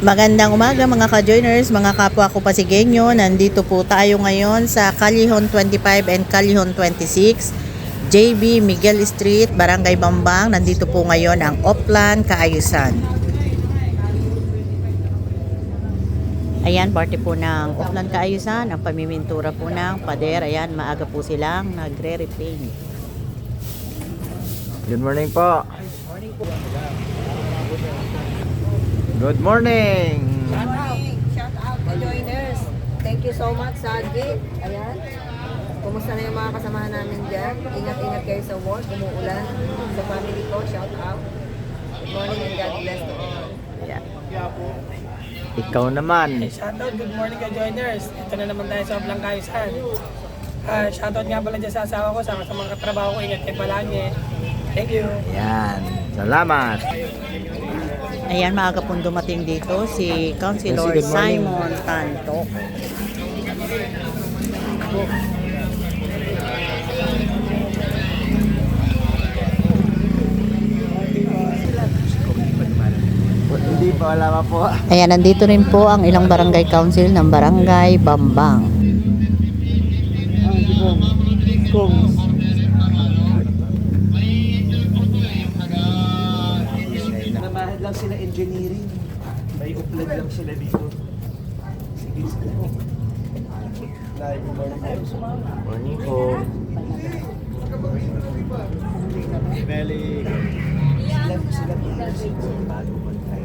Magandang umaga mga ka-joiners, mga kapwa ko Pasigueño. Nandito po tayo ngayon sa Callejon 25 and Callejon 26, JB Miguel Street, Barangay Bambang. Nandito po ngayon ang Oplan Kaayusan. Ayan, party po ng Oplan Kaayusan, ang pamimintura po ng pader. Ayan, maaga po silang nagre-repaint. Good morning po. Good morning. Shout out to joiners. Thank you so much, Sadie. Ayan. Kumusta na yung mga kasamahan namin dyan? Ingat-ingat kayo sa work, umuulan. Sa family ko, shout out. Good morning and God bless to all. Yeah. Ikaw naman. Shoutout, good morning ka joiners. Ito na naman tayo sa Oplan Kaayusan. Shoutout nga pala dyan sa asawa ko, sa mga katrabaho ko, ingat kayo palagi. Thank you. Yan. Salamat. Ayan, maaga pong dumating dito si Councilor Good morning. Simon Tanto. Hindi pa wala pa po. Ayan, nandito rin po ang ilang barangay council ng Barangay Bambang. Namahal lang sila engineering. May upload lang sila dito. Sige, sige po. Live morning Morning po. Bali. Sila po kasi bago mag-try.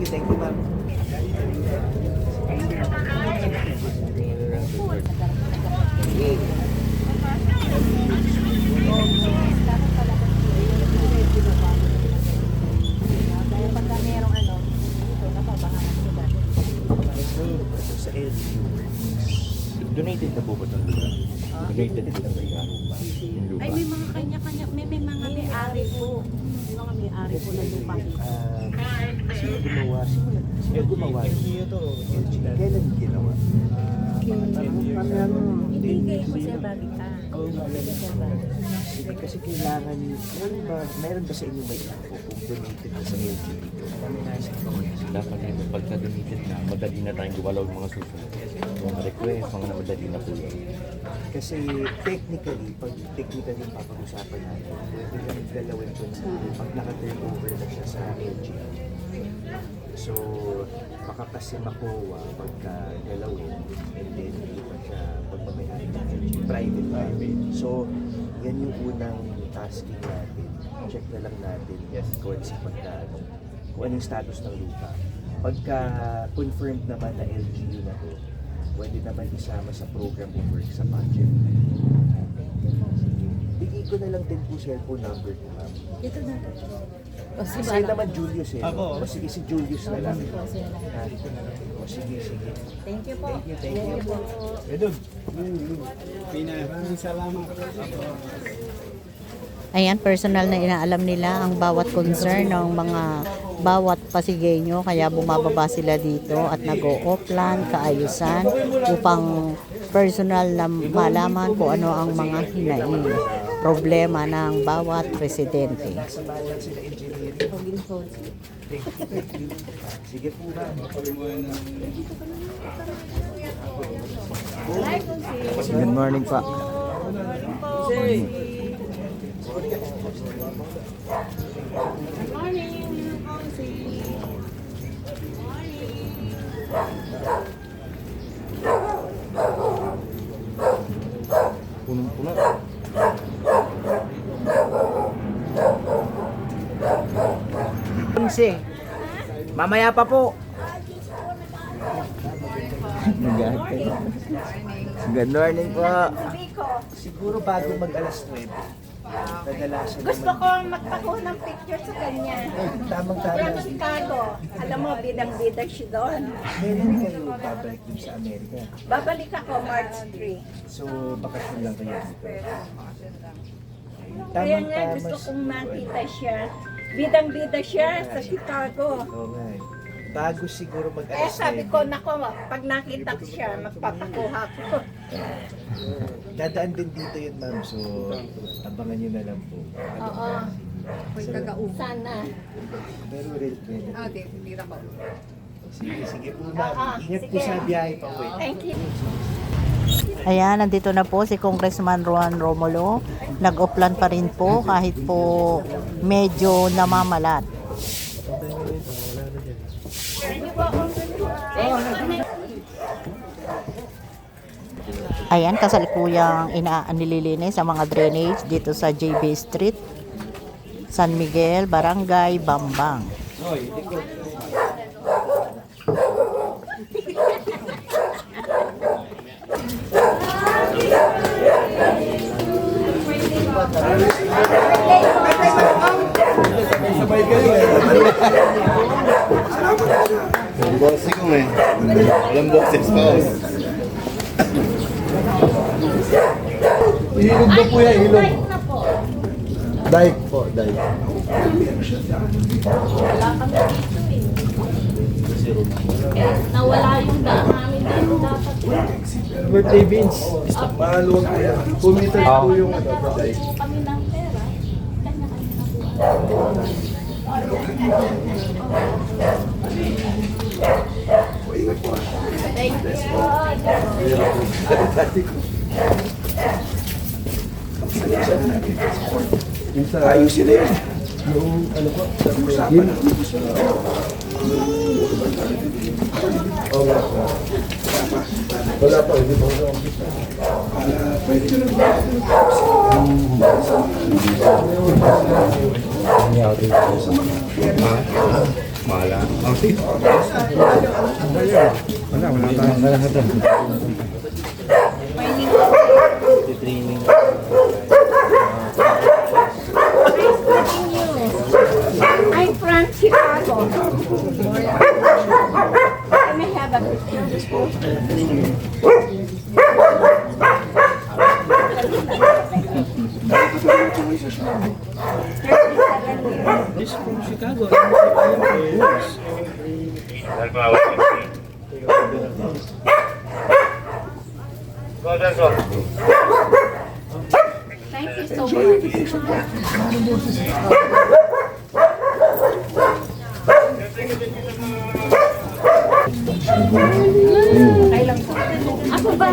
Thank you ma'am. Sa LGU. Donated na po ba itong lugar? Donated po ng lugar. Ay, may mga kanya-kanya, may mga may-ari po. May mga may-ari po ng lupa. Sino gumawa? Sino gumawa? LGU. Kailan ginawa? Hindi kay Jose Babita. Sige, kasi kailangan, meron ba sa inyo may info kung donated na sa LGU dito? Dapat ay pagka-donated na, madali na tayong gumalaw ng mga susunod. Mga request, mga madali na po yun. Kasi technically, pag technically yung papag-usapan natin, pwede kami galawin ito sa pag naka-turn over na siya sa LGU. So, baka kasi makuha pagka galawin and then hindi pa siya pagmamayari ng LGU, private. So, yan yung unang tasking natin. Check na lang natin kung ano yung status ng lupa. Pagka confirmed naman na LGU na to, pwede naman isama sa program of work sa budget. Bigay ko na lang din po cellphone number ko, ma'am. Dito na. O, si Kasi naman Julius eh. O sige, si Julius na lang. Po, sila. O sige, sige. Thank you po. Thank you po. Ayan, personal na inaalam nila ang bawat concern ng mga bawat Pasigueño, kaya bumababa sila dito at nag-o-oplan kaayusan upang personal na malaman kung ano ang mga hinaing problema ng bawat residente. Samahan sila engineering. Sige po ba? Good morning pa. Punong-puno. Mamaya pa po. Good morning po. Siguro bago mag alas 9. Kadalasan Gusto ko magpakuha ng picture sa kanya. Tamang-tama. From Chicago. Alam mo, bidang-bida siya doon. Kailan kayo babalik dun sa Amerika? Babalik ako March 3. So, bakasyon lang kayo dito. Kaya nga gusto kong makita siya. Bidang-bida siya sa Chicago. Oo nga eh. Bago siguro mag Eh alas sabi 9. ko, nako, pag nakita ko siya, magpapakuha ko. Dadaan din dito yun, ma'am. So, abangan nyo na lang po. Oo. Sana. Pero ready. Tira ko. Sige po ma'am. Ingat po sa biyahe pa uwi. Thank you. Ayan, nandito na po si Congressman Juan Romulo. Nag-uplan pa rin po kahit po medyo namamalat. Ayan, kasalukuyang nililinis sa mga drainage dito sa JB Street, San Miguel, Barangay, Bambang. Bossing ko eh. Walang boxes pa. Ihilog na po yan, ihilog. Dike po, dike. Nawala yung daan namin dito dapat. Birthday beans. Maluwag po yan. 2 meters po yung dike. Kung kami ng pera, kanya-kanya na po. Thank you. Ayusin na yun. Yung ano po, yun. Wala pa, hindi pa wala. Mahala. Okay. Wala tayong kalahatan. I'm from Chicago. Can I have a picture? Thank you so much. Ako ba?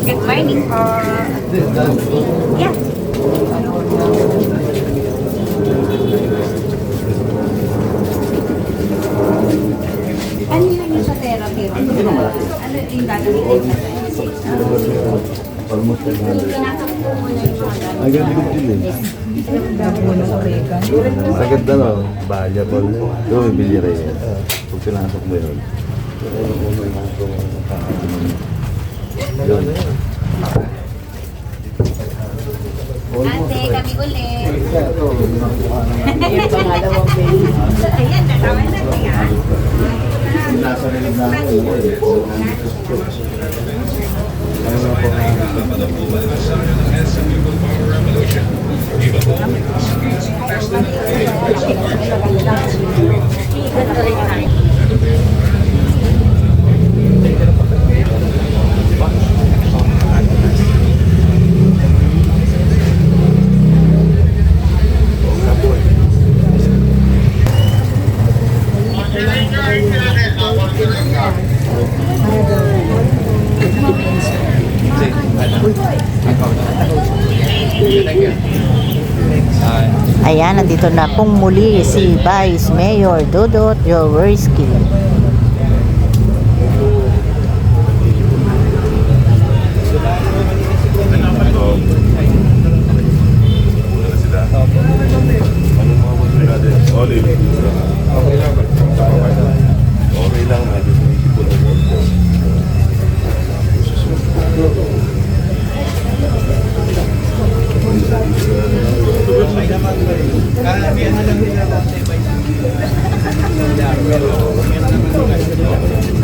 Good morning po. Yeah. Ano yung sa therapy? Ano yung gagawin sa therapy? Almost 900. Ay, ganun ko din eh. Sa ganda no, Balya po. Ito may bili rin yan. Pag pinasok mo yun. Yun. Ate, kami ulit. Ayan, natawa na siya. Nasa rinig na ako. Ayan, nandito na pong muli si Vice Mayor Dudut Jaworski. Okay lang, medyo sinisipon ako.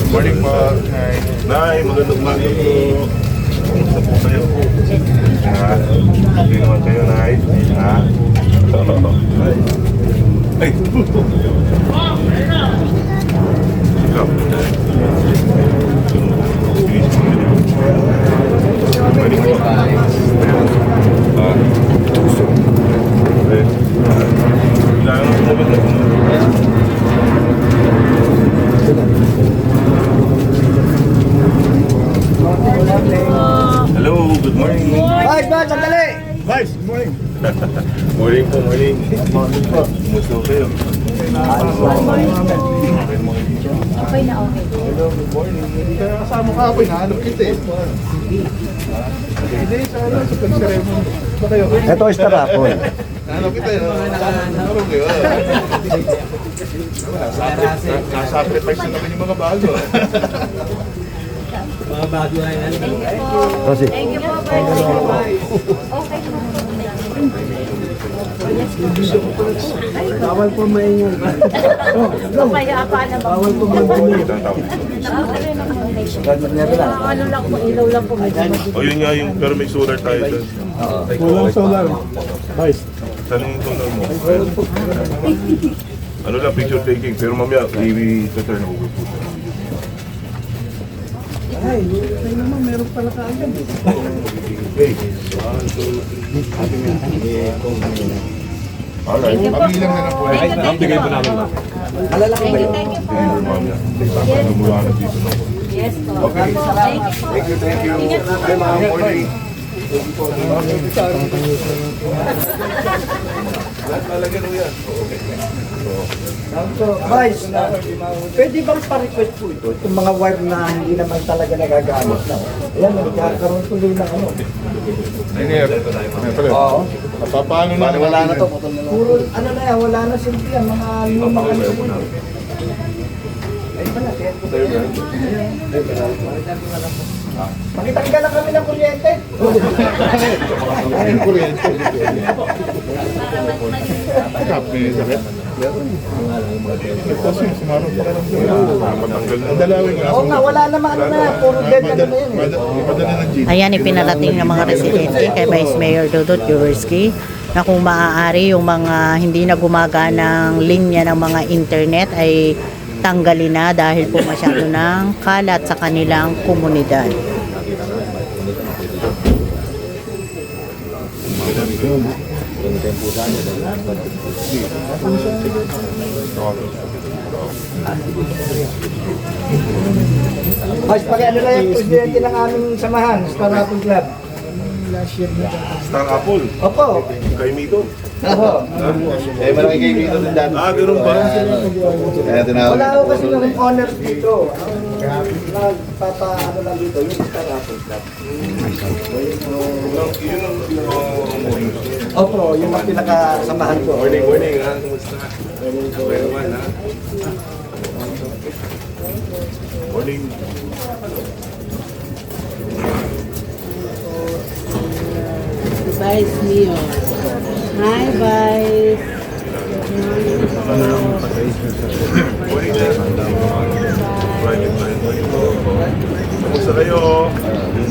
Morning po. Nay, magandang umaga po. Kumusta po kayo? Ha? Hindi naman kayo, Nay? Ha? Ay! up. Pwede mo ba? Kailangan mo naman na Hello, good morning. Vice, Vice, sandali! Vice, good morning. Morning po, morning. Morning po. Kumusta po kayo? Hello, good morning. Kaya kasama ka ako, hinahanap kita eh. Hindi, sa pag-ceremony. Ba kayo? Ito is tarapon. Hinahanap kita eh. Marong kayo. Nasacrifice na naman yung mga bago. Kasi, Bawal po maingay. Kaya pa na ba? Bawal po mag-dinner. Ano lang po, ilaw lang po. O yun nga yung, pero may solar tayo dyan. Kulang solar. Vice. Saan yung solar mo? Ano lang, picture taking. Pero mamaya, i-turn over po. Ay, tayo naman, meron pala kaagad eh. Okay. Alright. Pabilang na lang po. Bigay po namin lang. malalaki ba yun? Mamaya. Mula na dito na po. Yes po. Okay. Thank you, thank you. Ay, mga morning. Talaga nung yan. Vice, pwede bang pa-request po ito? Itong mga wire na hindi naman talaga nagagamit na. Ayan, nagkakaroon tuloy ng ano. Oo. Paano na? Wala na to. Puro, ano na yan, wala na simple yan, mga lumang ano yun. Ay pala, kaya po tayo yan. Makitanggal lang kami ng kuryente. Ay, kuryente. Kape, sakit. Ito siya, sumarap pa lang siya. Ang dalawin nga. Oo nga, wala naman ano na, puro dead ano na yun eh. Madala ng jeep. Ayan, ipinarating ng mga residente kay Vice Mayor Dudut Jaworski na kung maaari yung mga hindi na gumaganang linya ng mga internet ay tanggalin na dahil po masyado ng kalat sa kanilang komunidad. Vice, pala ano na yung presidente ng aming samahan, Star Apple Club. Star Apple. Opo. Kay Mito. Oo. Eh, malaki kayo dito din dati. Ah, ganun ba? Kaya tinawag. Wala ako kasi ng owners dito. Ang nagpapa-ano lang dito, yung Star Apple Club. Yun ang morning. Opo, yung mga pinakasamahan ko. Morning, morning ha. Kumusta? Okay naman ha. Morning. Vice Mio. Hi, Vice. Morning sir. Morning, morning. Kumusta kayo?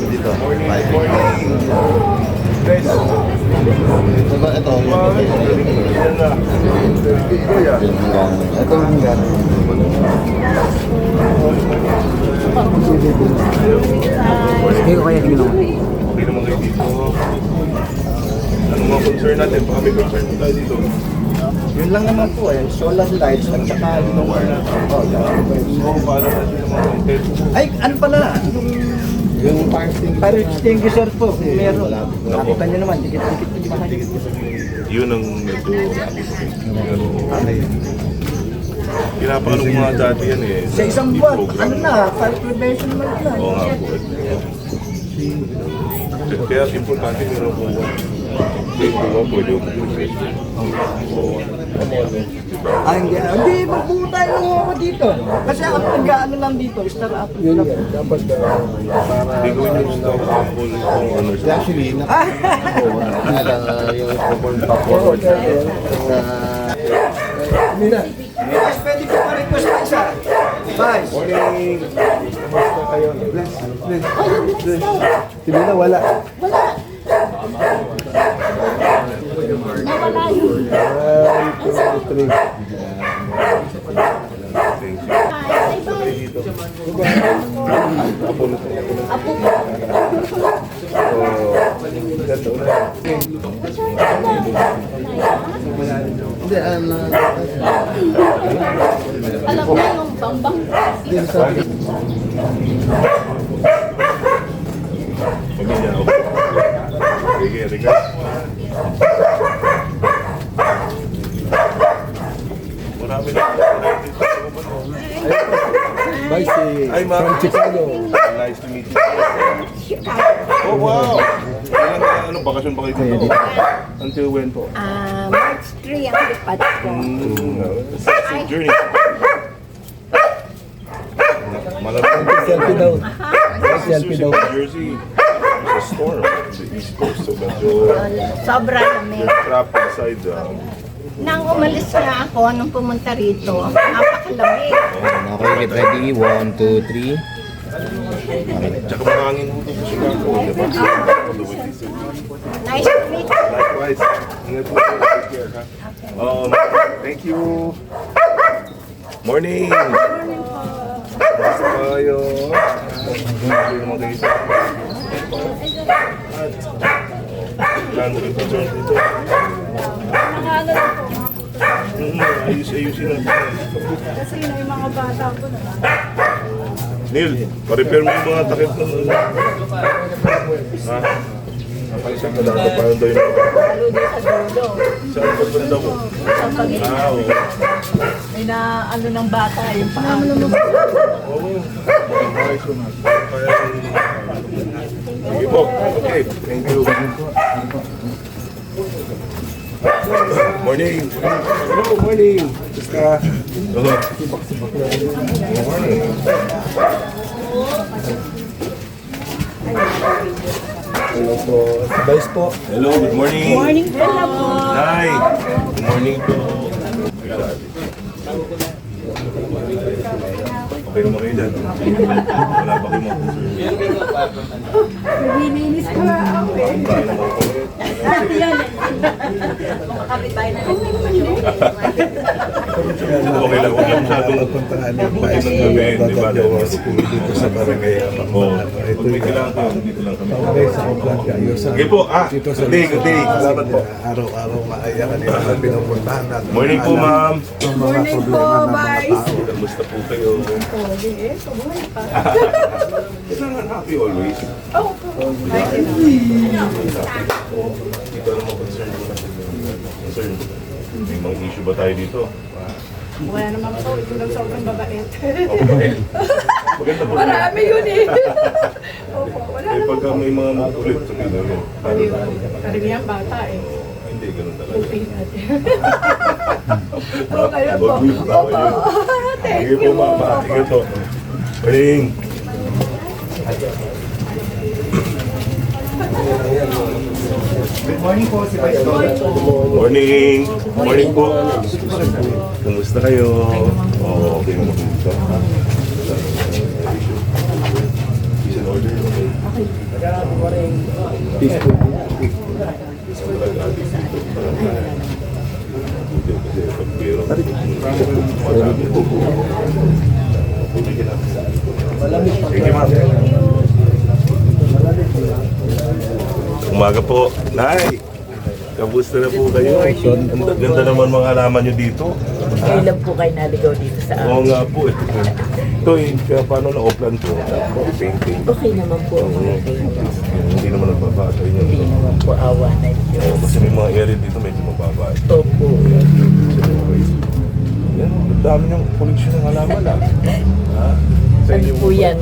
Dito. Morning, morning. Guys. Ito. Yan na. Kuya. Ito ang hanggan. Hindi ko kaya ginawa. Okay naman kayo dito. Ano mga concern natin? Baka may concern po tayo dito. Yun lang naman po eh, solar lights at saka yung wire na So, para natin yung mga content. Ay, ano pala? Yung fire extinguisher po, kung meron. Nakita nyo naman, dikit-dikit yung bahay. Yun ang medyo pinapano ko nga dati yan eh. Sa isang buwan, ano na, fire prevention naman na. Oo nga po. Kaya importante meron po ba? Hindi po ba pwede yung Oo. Ah, hindi, magbuo tayo ng ako dito. Kasi ako nag-ano lang dito, Star Apple Club. Dapat Hindi ko yung stock apple kung ano siya. actually, yung Guys, pwede ko pa-request pa isa. Guys, Morning! Kamusta kayo? Bless. Si Luna wala. Thank you. ilan taon na? Alam mo yung bambang. Pamilya ako. Sige, Rica. Marami na. Bye, si Hi, ma'am. from Chicago. Nice to meet you. Oh, wow. Anong bakasyon ba kayo dito? Until when po? March 3 ang lipad ko. Safe journey. Malamang Selfie daw. Selfie daw. Jersey. Sa storm. Sa East Coast. So medyo Sobra lamig. trap inside. Nang umalis na ako, nung pumunta rito, napakalamig. Okay, get ready. 1, 2, 3. Tsaka mahangin mo dito sa Chicago. Diba? Nice to meet you. Likewise. Ingat po. Take care, ha? Thank you. Morning. Basta kayo. Hindi naman kayo sa plano rin concern dito. Ayusin natin. Kasi na yung mga bata ko na. Neil, pa-repair mo yung mga takip na ha? Napaisang ka lang. Paano daw yung saan pa banda mo? Oo. May na ano ng bata, yung paa. Oo. Sige po. Okay. Thank you. Morning. Hello, morning. Basta. Morning. Hello po. Vice po. Hello, good morning. Morning po. Hi. Good morning po. Okay naman kayo dyan. Wala pa kayo mga concern. Naglilinis ko ako eh. Wala naman kayo. Makakapit tayo na lang. Okay lang. Huwag lang masyadong Puntaan yung buti ng vice gabi. Di ba? dito sa barangay. Oo. Pag may kailangan ko, dito lang kami. Okay, sa Oakland ka. Sige po. Dito sa Good day. Salamat po. Araw-araw maaya kanila na pinupuntahan natin. Morning po, ma'am. Morning po, Vice. Kamusta po kayo? Kailangan happy always. Dito naman concern ko natin. Concern. May mga issue ba tayo dito? Wala naman po, ito lang sobrang babait. Okay. Maganda po. Marami yun eh. Opo, wala Eh, pagka may mga makulit sa gano'n yun. Karamihan bata eh. Hindi, ganun talaga. Pupin natin. Okay na po. Mag-brief na ako yun. Sige po, mama. Sige po. Morning. Good morning po si Vice Morning. Morning po. Kamusta kayo? Oo, okay naman kayo. Is in order? Okay. Peaceful. Sige, ma'am. Umaga po. Nay! Kamusta na po kayo? Ang ganda naman mga halaman nyo dito. Ngayon lang po kayo naligaw dito sa Oo akin. nga po eh. Ito eh, kaya paano na Oakland po? Painting. Okay naman po ang mga paintings. Hindi naman nagbaba sa inyo. Hindi naman po awa na Oo, Diyos. kasi may mga area dito medyo mababa. Opo. Yan, ang dami niyong koleksyon ng halaman ah. Ha? Sa Ano inyo po yan?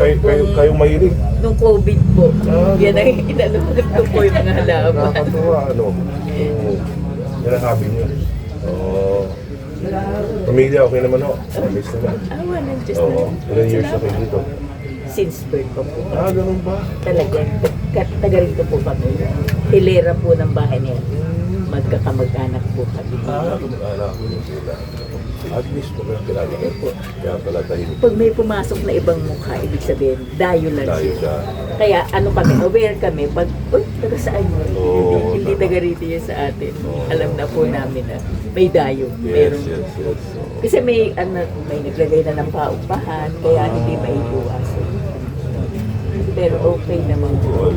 Kayo mahilig. Nung COVID po, yan ang inalunod ko po yung mga halaman. Nakakatuwa, ano. Yan ang hobby niyo. Oo. Pamilya, okay naman ho. Alis naman. Awa ng Diyos Oo. na. Ilan years na kayo dito? Since birth ko po. Ganun ba? Talagang, taga rito po kami. Hilera po ng bahay niya. Magkakamag-anak po kami. Anak ko yung sila. At least, magkakilala kayo po. Kaya pala tayo. Pag may pumasok na ibang mukha, ibig sabihin, dayo lang Tayo siya. siya. Kaya ano kami, aware kami, pag, uy, taga saan yun? Oo, Hindi tama. taga rito yun sa atin. Oo. Alam na po namin na may dayo. Yes, Meron. yes, yes. Kasi may, may naglagay na ng paupahan, kaya hindi maiiwasan. Pero okay naman po.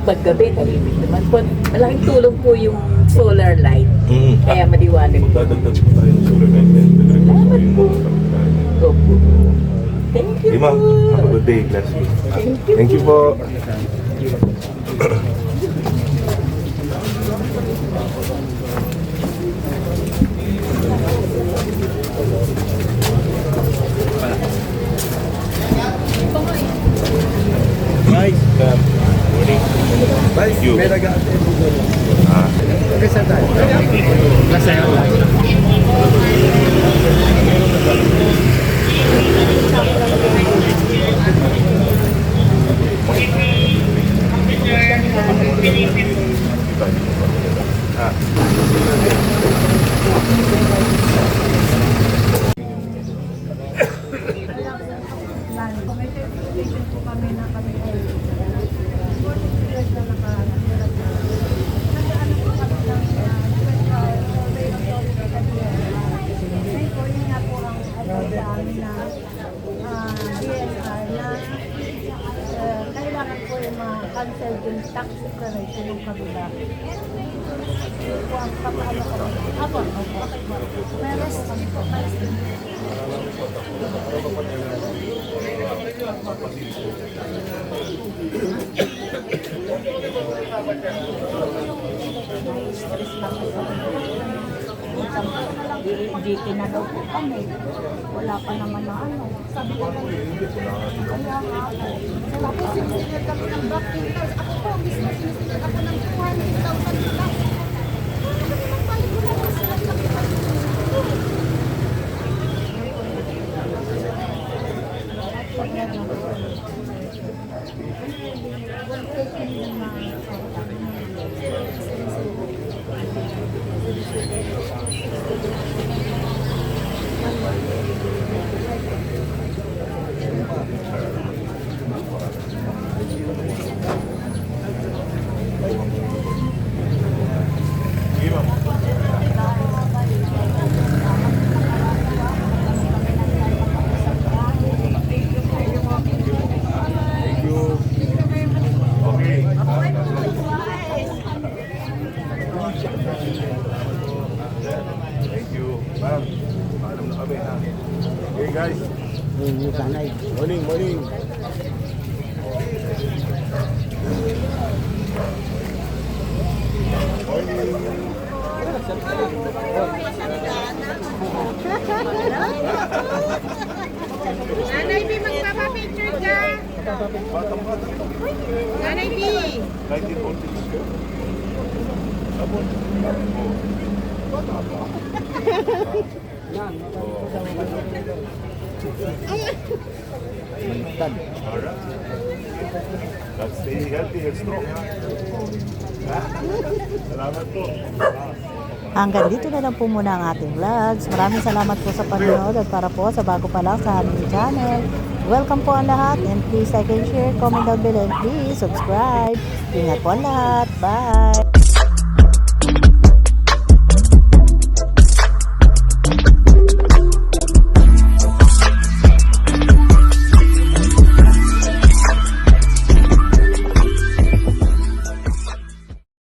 Paggabi, tahimik naman po. Malaking tulong po yung solar light. Kaya maliwanag po. Dadagdag po tayo ng solar light and Salamat po. Opo. Thank you Di ma'am, po. have a good day. Bless you. Thank you. Thank you po. Guys, Thank you. may nag-a-attend po doon. Ah, Okay, sir, tayo. Nasa'yo lang. Kailangan po yung cancel yung tax declaration ng kabila. Po ang papaano ko. Apo, okay po. Meron po. GT na daw po kami. Wala pa naman na ano. Sabi ko ba, kaya nga po. Wala po sinusunod kami ng back filters. Ako po, mismo sinusunod ako ng 200,000 back. Magpalit ko na lang sila ng Thank you. Ma'am, paalam na kami ha. Okay guys. Morning, morning. Nanay B, magpapapicture ka! Nanay B! 1946. Abon. Alright. Let's stay healthy and strong. Salamat po. Hanggang dito na lang po muna ang ating vlogs. Maraming salamat po sa panonood at para po sa bago pa lang sa aming channel. Welcome po ang lahat and please like and share, comment down below and please subscribe. Ingat po ang lahat. Bye!